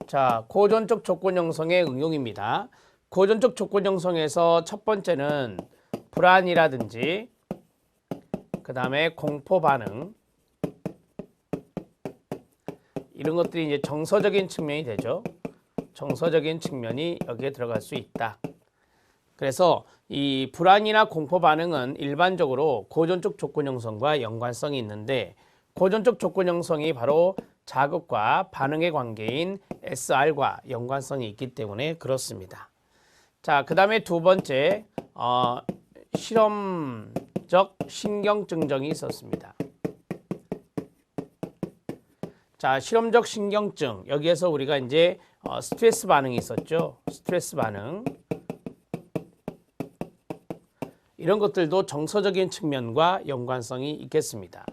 자, 고전적 조건 형성의 응용입니다. 고전적 조건 형성에서 첫 번째는 불안이라든지 그 다음에 공포 반응 이런 것들이 이제 정서적인 측면이 되죠. 정서적인 측면이 여기에 들어갈 수 있다. 그래서 이 불안이나 공포 반응은 일반적으로 고전적 조건 형성과 연관성이 있는데 고전적 조건 형성이 바로 자극과 반응의 관계인 SR과 연관성이 있기 때문에 그렇습니다. 자, 그 다음에 두 번째 실험적 신경증정이 있었습니다. 자, 실험적 신경증 여기에서 우리가 이제 스트레스 반응이 있었죠. 스트레스 반응 이런 것들도 정서적인 측면과 연관성이 있겠습니다.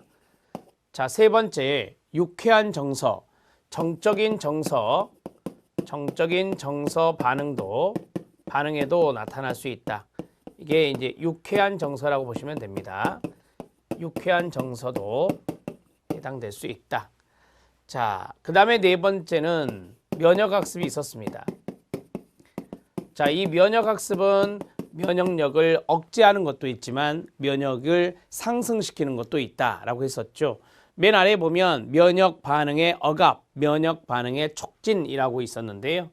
자, 세 번째 유쾌한 정서, 정적인 정서 반응에도 나타날 수 있다. 이게 이제 유쾌한 정서라고 보시면 됩니다. 유쾌한 정서도 해당될 수 있다. 자, 그 다음에 네 번째는 면역학습이 있었습니다. 자, 이 면역학습은 면역력을 억제하는 것도 있지만 면역을 상승시키는 것도 있다라고 했었죠. 맨 아래에 보면 면역 반응의 억압, 면역 반응의 촉진이라고 있었는데요.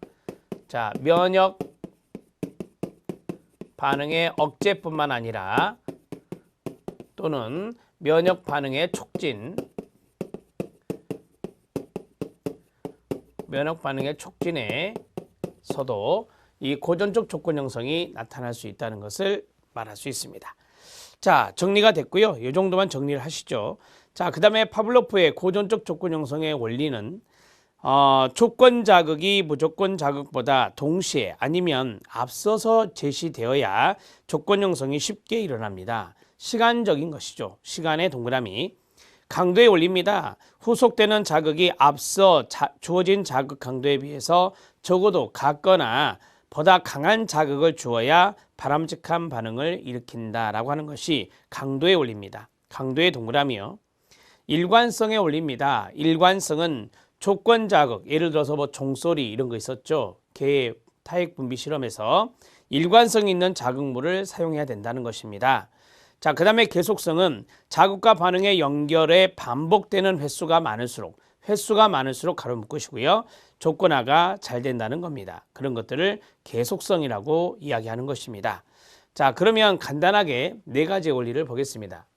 자, 면역 반응의 억제뿐만 아니라 또는 면역 반응의 촉진, 면역 반응의 촉진에서도 이 고전적 조건 형성이 나타날 수 있다는 것을 말할 수 있습니다. 자, 정리가 됐고요. 이 정도만 정리를 하시죠. 자, 그 다음에 파블로프의 고전적 조건 형성의 원리는 조건 자극이 무조건 자극보다 동시에 아니면 앞서서 제시되어야 조건 형성이 쉽게 일어납니다. 시간적인 것이죠. 시간의 동그라미. 강도의 원리입니다. 후속되는 자극이 앞서 주어진 자극 강도에 비해서 적어도 같거나 보다 강한 자극을 주어야 바람직한 반응을 일으킨다라고 하는 것이 강도의 원리입니다. 강도의 동그라미요. 일관성의 원리입니다. 일관성은 조건 자극, 예를 들어서 뭐 종소리 이런 거 있었죠. 개 타액 분비 실험에서 일관성 있는 자극물을 사용해야 된다는 것입니다. 자, 그 다음에 계속성은 자극과 반응의 연결에 반복되는 횟수가 많을수록 가로 묶으시고요. 조건화가 잘 된다는 겁니다. 그런 것들을 계속성이라고 이야기하는 것입니다. 자, 그러면 간단하게 네 가지의 원리를 보겠습니다.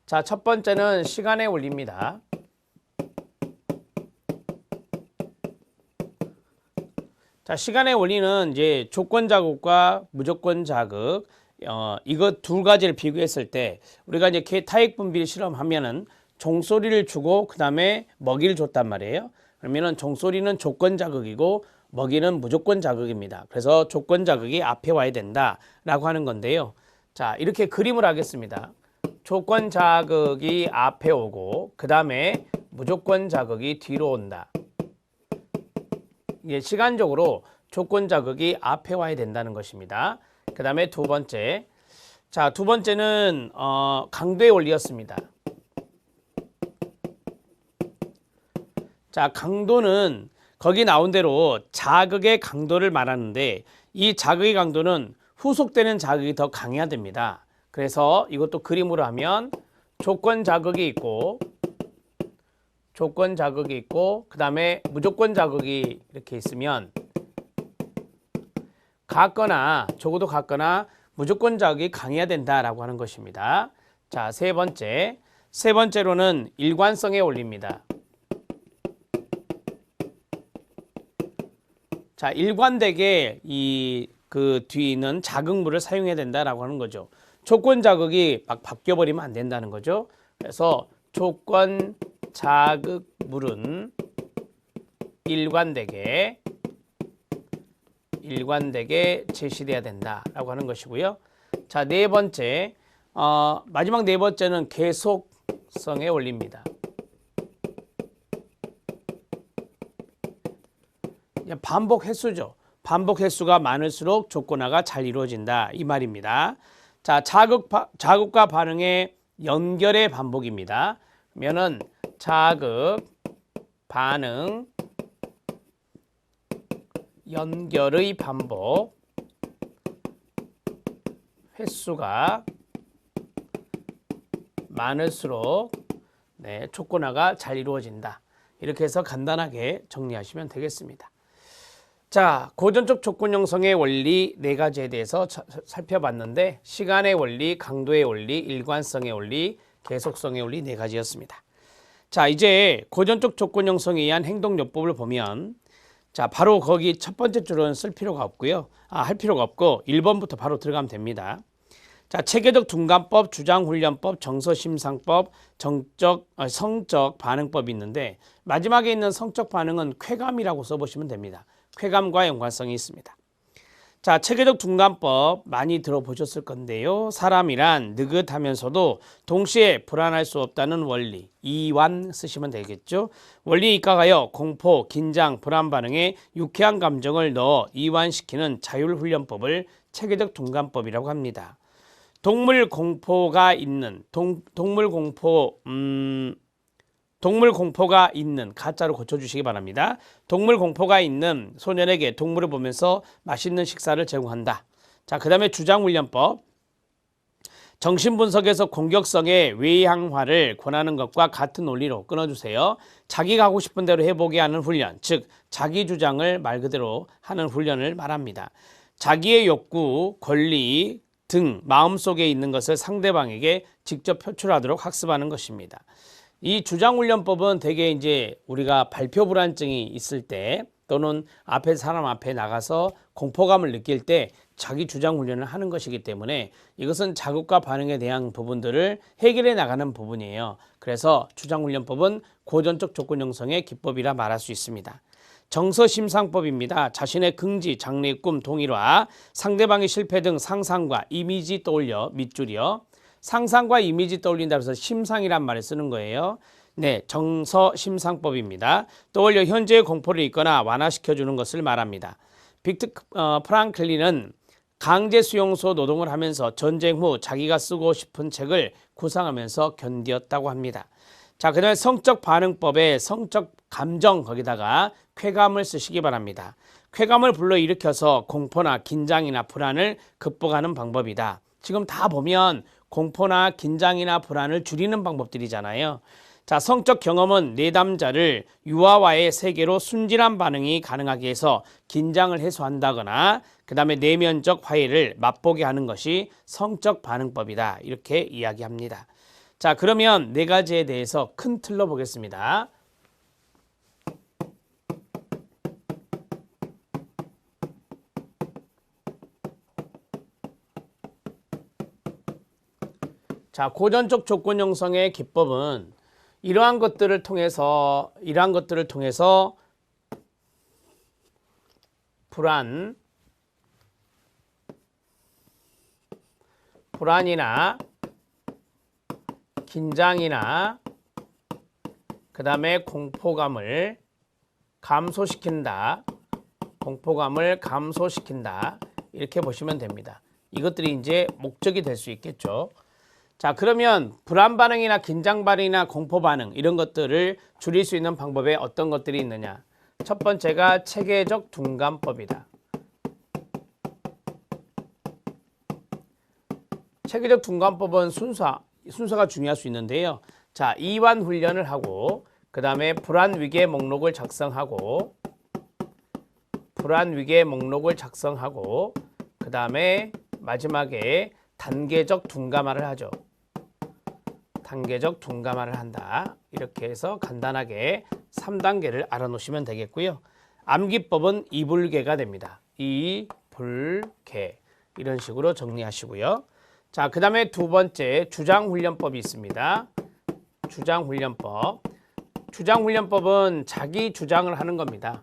자, 첫 번째는 시간의 원리입니다. 자, 시간의 원리는 이제 조건 자극과 무조건 자극, 이거 두 가지를 비교했을 때 우리가 이제 개 타액 분비를 실험하면은 종소리를 주고 그 다음에 먹이를 줬단 말이에요. 그러면은 종소리는 조건 자극이고 먹이는 무조건 자극입니다. 그래서 조건 자극이 앞에 와야 된다라고 하는 건데요. 자, 이렇게 그림을 하겠습니다. 조건 자극이 앞에 오고 그 다음에 무조건 자극이 뒤로 온다. 이게 시간적으로 조건 자극이 앞에 와야 된다는 것입니다. 그 다음에 두 번째. 자, 두 번째는 강도의 원리였습니다. 자, 강도는 거기 나온 대로 자극의 강도를 말하는데 이 자극의 강도는 후속되는 자극이 더 강해야 됩니다. 그래서 이것도 그림으로 하면 조건 자극이 있고 그 다음에 무조건 자극이 이렇게 있으면 적어도 같거나 무조건 자극이 강해야 된다라고 하는 것입니다. 자, 세 번째로는 일관성의 원리입니다. 자, 일관되게 그 뒤에 있는 자극물을 사용해야 된다라고 하는 거죠. 조건 자극이 막 바뀌어버리면 안 된다는 거죠. 그래서 조건 자극물은 일관되게 제시돼야 된다라고 하는 것이고요. 자, 네 번째, 마지막 네 번째는 계속성의 원리입니다. 반복 횟수죠. 반복 횟수가 많을수록 조건화가 잘 이루어진다 이 말입니다. 자, 자극과 반응의 연결의 반복입니다. 그러면은 자극, 반응, 연결의 반복, 횟수가 많을수록 조건화가 잘 이루어진다. 이렇게 해서 간단하게 정리하시면 되겠습니다. 자, 고전적 조건 형성의 원리 4가지에 대해서 살펴봤는데 시간의 원리, 강도의 원리, 일관성의 원리, 계속성의 원리 4가지였습니다. 자, 이제 고전적 조건 형성에 의한 행동요법을 보면 자, 바로 거기 첫 번째 줄은 쓸 필요가 없고요. 할 필요가 없고 1번부터 바로 들어가면 됩니다. 자, 체계적 둔감법, 주장훈련법, 정서심상법, 성적 반응법이 있는데 마지막에 있는 성적 반응은 쾌감이라고 써보시면 됩니다. 쾌감과 연관성이 있습니다. 자, 체계적 둔감법 많이 들어보셨을 건데요. 사람이란 느긋하면서도 동시에 불안할 수 없다는 원리, 이완 쓰시면 되겠죠. 원리에 입각하여 공포, 긴장, 불안 반응에 유쾌한 감정을 넣어 이완시키는 자율훈련법을 체계적 둔감법이라고 합니다. 동물 공포가 있는 가짜로 고쳐주시기 바랍니다. 동물 공포가 있는 소년에게 동물을 보면서 맛있는 식사를 제공한다. 자, 그 다음에 주장훈련법. 정신분석에서 공격성의 외향화를 권하는 것과 같은 논리로 끊어주세요. 자기가 하고 싶은 대로 해보게 하는 훈련, 즉 자기 주장을 말 그대로 하는 훈련을 말합니다. 자기의 욕구, 권리 등 마음속에 있는 것을 상대방에게 직접 표출하도록 학습하는 것입니다. 이 주장훈련법은 대개 이제 우리가 발표 불안증이 있을 때 또는 사람 앞에 나가서 공포감을 느낄 때 자기 주장 훈련을 하는 것이기 때문에 이것은 자극과 반응에 대한 부분들을 해결해 나가는 부분이에요. 그래서 주장훈련법은 고전적 조건 형성의 기법이라 말할 수 있습니다. 정서심상법입니다. 자신의 긍지, 장래, 꿈, 동일화, 상대방의 실패 등 상상과 이미지 떠올려 밑줄이요. 상상과 이미지 떠올린다 해서 심상이란 말을 쓰는 거예요. 네, 정서심상법입니다. 떠올려 현재의 공포를 잊거나 완화시켜주는 것을 말합니다. 빅터 프랑클린은 강제 수용소 노동을 하면서 전쟁 후 자기가 쓰고 싶은 책을 구상하면서 견디었다고 합니다. 자, 그 다음에 성적 반응법에 성적 감정 거기다가 쾌감을 쓰시기 바랍니다. 쾌감을 불러일으켜서 공포나 긴장이나 불안을 극복하는 방법이다. 지금 다 보면 공포나 긴장이나 불안을 줄이는 방법들이잖아요. 자, 성적 경험은 내담자를 유아와의 세계로 순진한 반응이 가능하게 해서 긴장을 해소한다거나 그 다음에 내면적 화해를 맛보게 하는 것이 성적 반응법이다. 이렇게 이야기합니다. 자, 그러면 4가지에 대해서 큰 틀로 보겠습니다. 자, 고전적 조건 형성의 기법은 이러한 것들을 통해서 불안이나 긴장이나 그 다음에 공포감을 감소시킨다. 이렇게 보시면 됩니다. 이것들이 이제 목적이 될 수 있겠죠. 자, 그러면 불안 반응이나 긴장 반응이나 공포 반응 이런 것들을 줄일 수 있는 방법에 어떤 것들이 있느냐. 첫 번째가 체계적 둔감법이다. 체계적 둔감법은 순서가 중요할 수 있는데요. 자, 이완 훈련을 하고 그 다음에 불안 위계 목록을 작성하고 그 다음에 마지막에 단계적 둔감화를 하죠. 단계적 둔감화를 한다. 이렇게 해서 간단하게 3단계를 알아놓으시면 되겠고요. 암기법은 이불계가 됩니다. 이불계 이런 식으로 정리하시고요. 자, 그 다음에 두 번째 주장훈련법이 있습니다. 주장훈련법은 자기 주장을 하는 겁니다.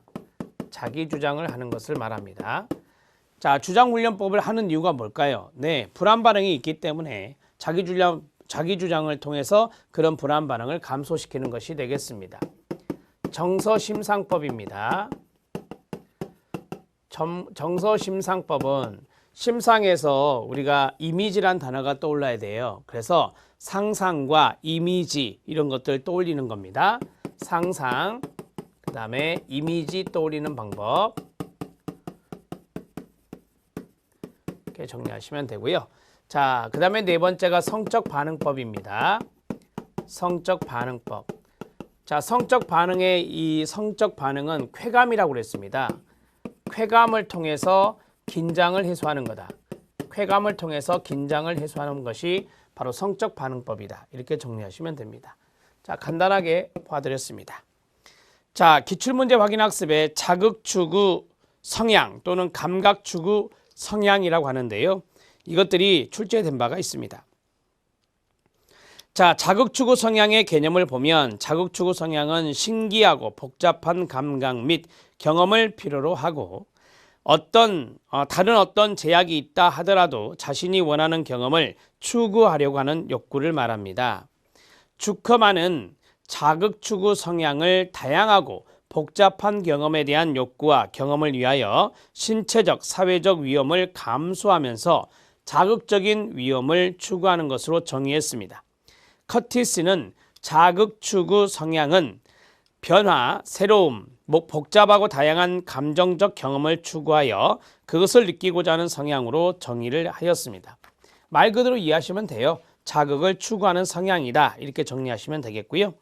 자기 주장을 하는 것을 말합니다. 자, 주장훈련법을 하는 이유가 뭘까요? 네, 불안 반응이 있기 때문에 자기 주장을 통해서 그런 불안 반응을 감소시키는 것이 되겠습니다. 정서심상법입니다. 정서심상법은 심상에서 우리가 이미지란 단어가 떠올라야 돼요. 그래서 상상과 이미지 이런 것들 떠올리는 겁니다. 상상, 그 다음에 이미지 떠올리는 방법 이렇게 정리하시면 되고요. 자, 그 다음에 네 번째가 성적 반응법입니다. 성적 반응법. 자, 성적 반응의 이 성적 반응은 쾌감이라고 그랬습니다. 쾌감을 통해서 긴장을 해소하는 거다. 쾌감을 통해서 긴장을 해소하는 것이 바로 성적 반응법이다. 이렇게 정리하시면 됩니다. 자, 간단하게 봐드렸습니다. 자, 기출문제 확인학습의 자극추구 성향 또는 감각추구 성향이라고 하는데요. 이것들이 출제된 바가 있습니다. 자, 자극추구 성향의 개념을 보면 자극추구 성향은 신기하고 복잡한 감각 및 경험을 필요로 하고 다른 어떤 제약이 있다 하더라도 자신이 원하는 경험을 추구하려고 하는 욕구를 말합니다. 주커만은 자극추구 성향을 다양하고 복잡한 경험에 대한 욕구와 경험을 위하여 신체적, 사회적 위험을 감수하면서 자극적인 위험을 추구하는 것으로 정의했습니다. 커티스는 자극추구 성향은 변화, 새로움, 복잡하고 다양한 감정적 경험을 추구하여 그것을 느끼고자 하는 성향으로 정의를 하였습니다. 말 그대로 이해하시면 돼요. 자극을 추구하는 성향이다. 이렇게 정리하시면 되겠고요.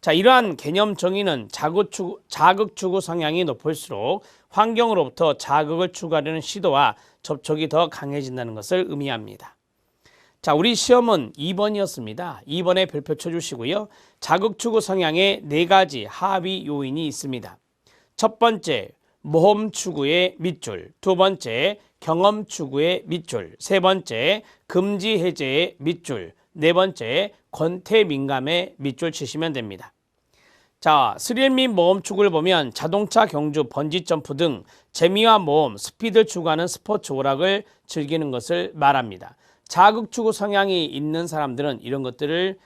자, 이러한 개념 정의는 자극추구 성향이 높을수록 환경으로부터 자극을 추구하려는 시도와 접촉이 더 강해진다는 것을 의미합니다. 자, 우리 시험은 2번이었습니다. 2번에 별표 쳐주시고요. 자극추구 성향에 4가지 하위 요인이 있습니다. 첫 번째, 모험 추구의 밑줄. 두 번째, 경험 추구의 밑줄. 세 번째, 금지 해제의 밑줄. 네 번째, 권태 민감의 밑줄 치시면 됩니다. 자, 스릴 및 모험 추구를 보면 자동차 경주, 번지점프 등 재미와 모험, 스피드를 추구하는 스포츠 오락을 즐기는 것을 말합니다. 자극추구 성향이 있는 사람들은 이런 것들을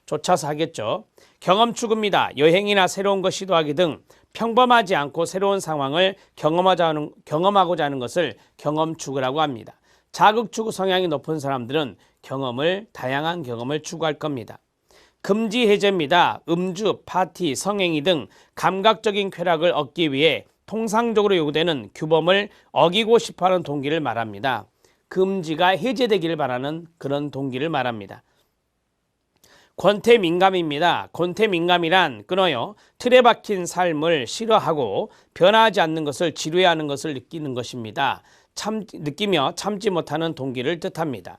쫓아서 하겠죠. 경험 추구입니다. 여행이나 새로운 것 시도하기 등 평범하지 않고 새로운 상황을 경험하고자 하는 것을 경험 추구라고 합니다. 자극추구 성향이 높은 사람들은 다양한 경험을 추구할 겁니다. 금지 해제입니다. 음주, 파티, 성행위 등 감각적인 쾌락을 얻기 위해 통상적으로 요구되는 규범을 어기고 싶어하는 동기를 말합니다. 금지가 해제되기를 바라는 그런 동기를 말합니다. 권태 민감입니다. 권태 민감이란 끊어요. 틀에 박힌 삶을 싫어하고 변화하지 않는 것을 지루해하는 것을 느끼는 것입니다. 느끼며 참지 못하는 동기를 뜻합니다.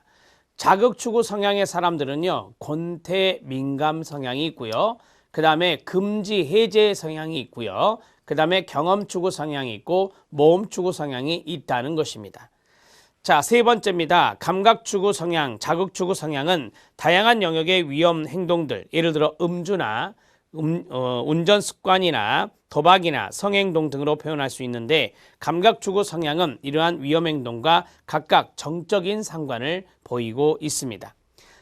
자극추구 성향의 사람들은요, 권태 민감 성향이 있고요. 그 다음에 금지 해제 성향이 있고요. 그 다음에 경험추구 성향이 있고 모험추구 성향이 있다는 것입니다. 자, 세 번째입니다. 감각추구 성향, 자극추구 성향은 다양한 영역의 위험 행동들, 예를 들어 음주나 운전 습관이나 도박이나 성행동 등으로 표현할 수 있는데, 감각추구 성향은 이러한 위험 행동과 각각 정적인 상관을 보이고 있습니다.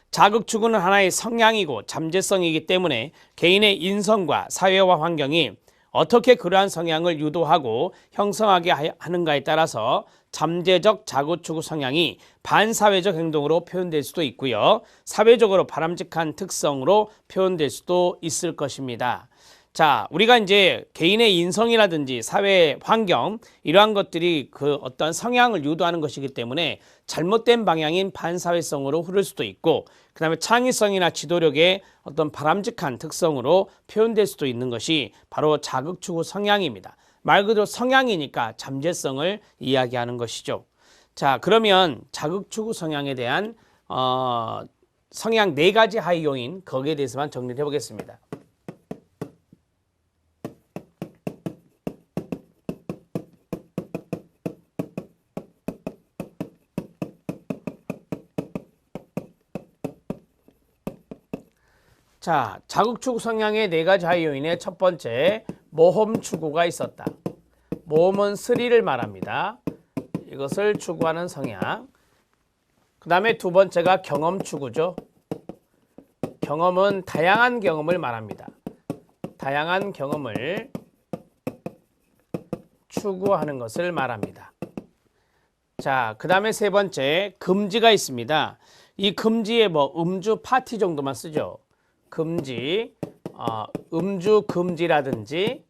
자극추구는 하나의 성향이고 잠재성이기 때문에 개인의 인성과 사회와 환경이 어떻게 그러한 성향을 유도하고 형성하게 하는가에 따라서 잠재적 자극추구 성향이 반사회적 행동으로 표현될 수도 있고요. 사회적으로 바람직한 특성으로 표현될 수도 있을 것입니다. 자, 우리가 이제 개인의 인성이라든지 사회 환경 이러한 것들이 그 어떤 성향을 유도하는 것이기 때문에 잘못된 방향인 반사회성으로 흐를 수도 있고, 그 다음에 창의성이나 지도력의 어떤 바람직한 특성으로 표현될 수도 있는 것이 바로 자극추구 성향입니다. 말 그대로 성향이니까 잠재성을 이야기하는 것이죠. 자, 그러면 자극추구 성향에 대한 성향 4가지 하위 요인, 거기에 대해서만 정리를 해보겠습니다. 자, 자극추구 성향의 4가지 하위 요인의 첫 번째, 모험 추구가 있었다. 모험은 스릴을 말합니다. 이것을 추구하는 성향. 그 다음에 두 번째가 경험 추구죠. 경험은 다양한 경험을 말합니다. 다양한 경험을 추구하는 것을 말합니다. 자, 그 다음에 세 번째, 금지가 있습니다. 이 금지에 뭐 음주 파티 정도만 쓰죠. 금지, 음주 금지라든지,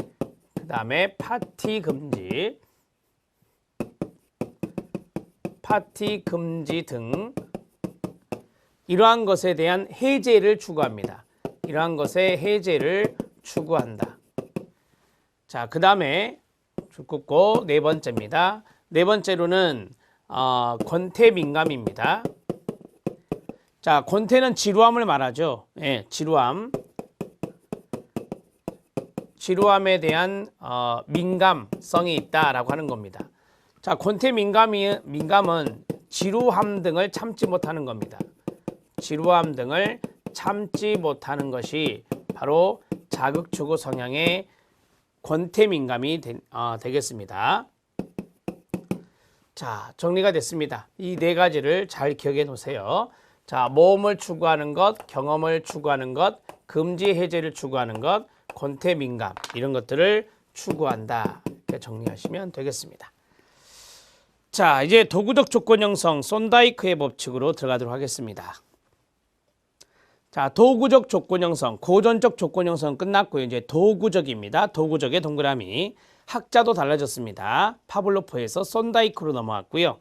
그 다음에 파티 금지 등 이러한 것에 대한 해제를 추구합니다. 이러한 것의 해제를 추구한다. 자, 그 다음에 줄 긋고 네 번째입니다. 네 번째로는 권태 민감입니다. 자, 권태는 지루함을 말하죠. 예, 지루함에 대한 민감성이 있다라고 하는 겁니다. 자, 권태 민감은 지루함 등을 참지 못하는 겁니다. 지루함 등을 참지 못하는 것이 바로 자극추구 성향의 권태 민감이 되겠습니다. 자, 정리가 됐습니다. 이 네 가지를 잘 기억해 놓으세요. 자, 모험을 추구하는 것, 경험을 추구하는 것, 금지 해제를 추구하는 것, 권태 민감 이런 것들을 추구한다. 이렇게 정리하시면 되겠습니다. 자, 이제 도구적 조건 형성 손다이크의 법칙으로 들어가도록 하겠습니다. 자, 도구적 조건 형성, 고전적 조건 형성 끝났고요. 이제 도구적입니다. 도구적의 동그라미. 학자도 달라졌습니다. 파블로프에서 손다이크로 넘어왔고요.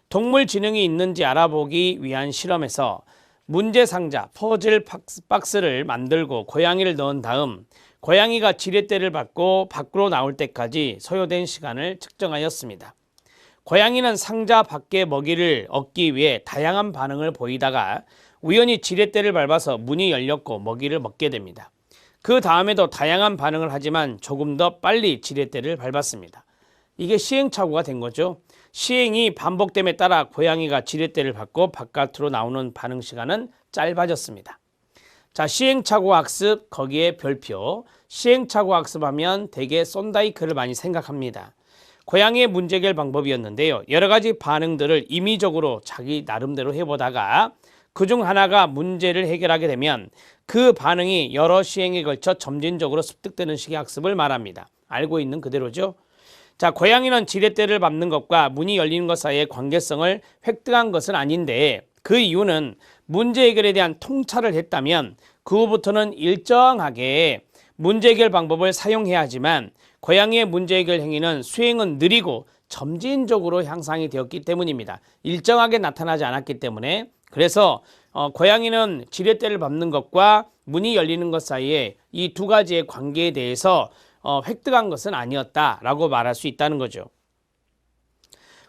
동물 지능이 있는지 알아보기 위한 실험에서 문제 상자, 퍼즐 박스를 만들고 고양이를 넣은 다음 고양이가 지렛대를 받고 밖으로 나올 때까지 소요된 시간을 측정하였습니다. 고양이는 상자 밖에 먹이를 얻기 위해 다양한 반응을 보이다가 우연히 지렛대를 밟아서 문이 열렸고 먹이를 먹게 됩니다. 그 다음에도 다양한 반응을 하지만 조금 더 빨리 지렛대를 밟았습니다. 이게 시행착오가 된 거죠. 시행이 반복됨에 따라 고양이가 지렛대를 밟고 바깥으로 나오는 반응 시간은 짧아졌습니다. 자, 시행착오 학습, 거기에 별표. 시행착오 학습하면 대개 손다이크를 많이 생각합니다. 고양이의 문제 해결 방법이었는데요. 여러 가지 반응들을 임의적으로 자기 나름대로 해보다가 그중 하나가 문제를 해결하게 되면 그 반응이 여러 시행에 걸쳐 점진적으로 습득되는 식의 학습을 말합니다. 알고 있는 그대로죠. 자, 고양이는 지렛대를 밟는 것과 문이 열리는 것 사이의 관계성을 획득한 것은 아닌데 그 이유는 문제 해결에 대한 통찰을 했다면 그 후부터는 일정하게 문제 해결 방법을 사용해야 하지만 고양이의 문제 해결 행위는 수행은 느리고 점진적으로 향상이 되었기 때문입니다. 일정하게 나타나지 않았기 때문에. 그래서 고양이는 지렛대를 밟는 것과 문이 열리는 것 사이에 이 두 가지의 관계에 대해서 획득한 것은 아니었다라고 말할 수 있다는 거죠.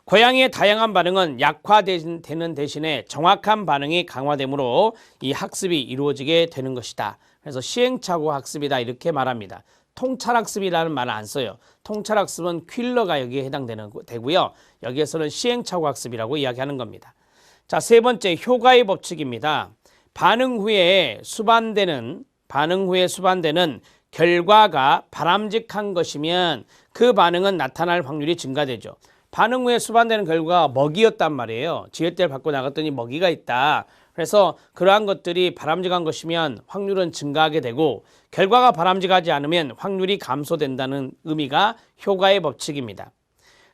고양이의 다양한 반응은 약화되는 대신에 정확한 반응이 강화되므로 이 학습이 이루어지게 되는 것이다. 그래서 시행착오 학습이다 이렇게 말합니다. 통찰학습이라는 말을 안 써요. 통찰학습은 퀼러가 여기에 되고요. 여기에서는 시행착오 학습이라고 이야기하는 겁니다. 자, 세 번째 효과의 법칙입니다. 반응 후에 수반되는 결과가 바람직한 것이면 그 반응은 나타날 확률이 증가되죠. 반응 후에 수반되는 결과가 먹이였단 말이에요. 지렛대를 받고 나갔더니 먹이가 있다. 그래서 그러한 것들이 바람직한 것이면 확률은 증가하게 되고 결과가 바람직하지 않으면 확률이 감소된다는 의미가 효과의 법칙입니다.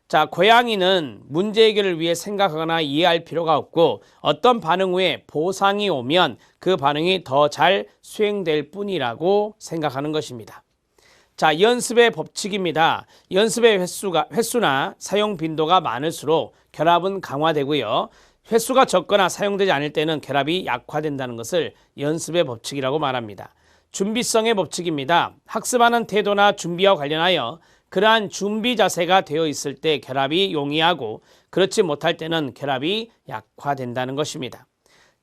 자, 고양이는 문제 해결을 위해 생각하거나 이해할 필요가 없고 어떤 반응 후에 보상이 오면 그 반응이 더 잘 수행될 뿐이라고 생각하는 것입니다. 자, 연습의 법칙입니다. 연습의 횟수나 사용 빈도가 많을수록 결합은 강화되고요. 횟수가 적거나 사용되지 않을 때는 결합이 약화된다는 것을 연습의 법칙이라고 말합니다. 준비성의 법칙입니다. 학습하는 태도나 준비와 관련하여 그러한 준비 자세가 되어 있을 때 결합이 용이하고 그렇지 못할 때는 결합이 약화된다는 것입니다.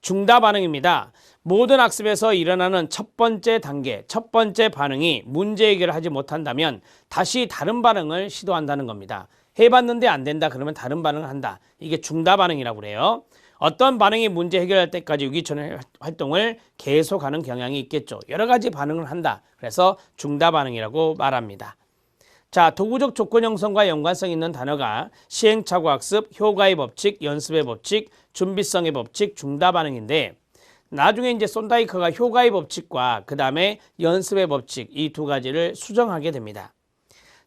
중다 반응입니다. 모든 학습에서 일어나는 첫 번째 단계, 첫 번째 반응이 문제 해결을 하지 못한다면 다시 다른 반응을 시도한다는 겁니다. 해봤는데 안 된다 그러면 다른 반응을 한다. 이게 중다 반응이라고 그래요. 어떤 반응이 문제 해결할 때까지 유기체 활동을 계속하는 경향이 있겠죠. 여러 가지 반응을 한다. 그래서 중다 반응이라고 말합니다. 자, 도구적 조건 형성과 연관성 있는 단어가 시행착오 학습, 효과의 법칙, 연습의 법칙, 준비성의 법칙, 중다 반응인데 나중에 이제 손다이크가 효과의 법칙과 그 다음에 연습의 법칙 이 두 가지를 수정하게 됩니다.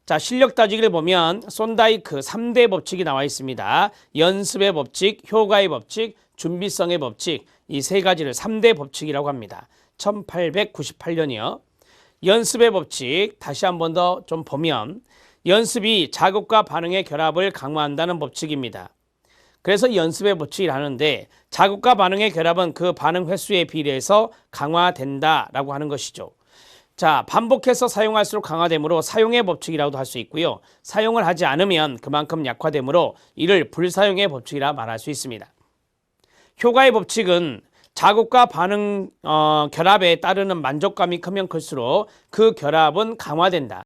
자, 실력 따지기를 보면 손다이크 3대 법칙이 나와 있습니다. 연습의 법칙, 효과의 법칙, 준비성의 법칙, 이 세 가지를 3대 법칙이라고 합니다. 1898년이요. 연습의 법칙 다시 한 번 더 좀 보면 연습이 자극과 반응의 결합을 강화한다는 법칙입니다. 그래서 연습의 법칙이라는데 자극과 반응의 결합은 그 반응 횟수에 비례해서 강화된다라고 하는 것이죠. 자, 반복해서 사용할수록 강화되므로 사용의 법칙이라고도 할 수 있고요. 사용을 하지 않으면 그만큼 약화되므로 이를 불사용의 법칙이라 말할 수 있습니다. 효과의 법칙은 자극과 반응 결합에 따르는 만족감이 크면 클수록 그 결합은 강화된다.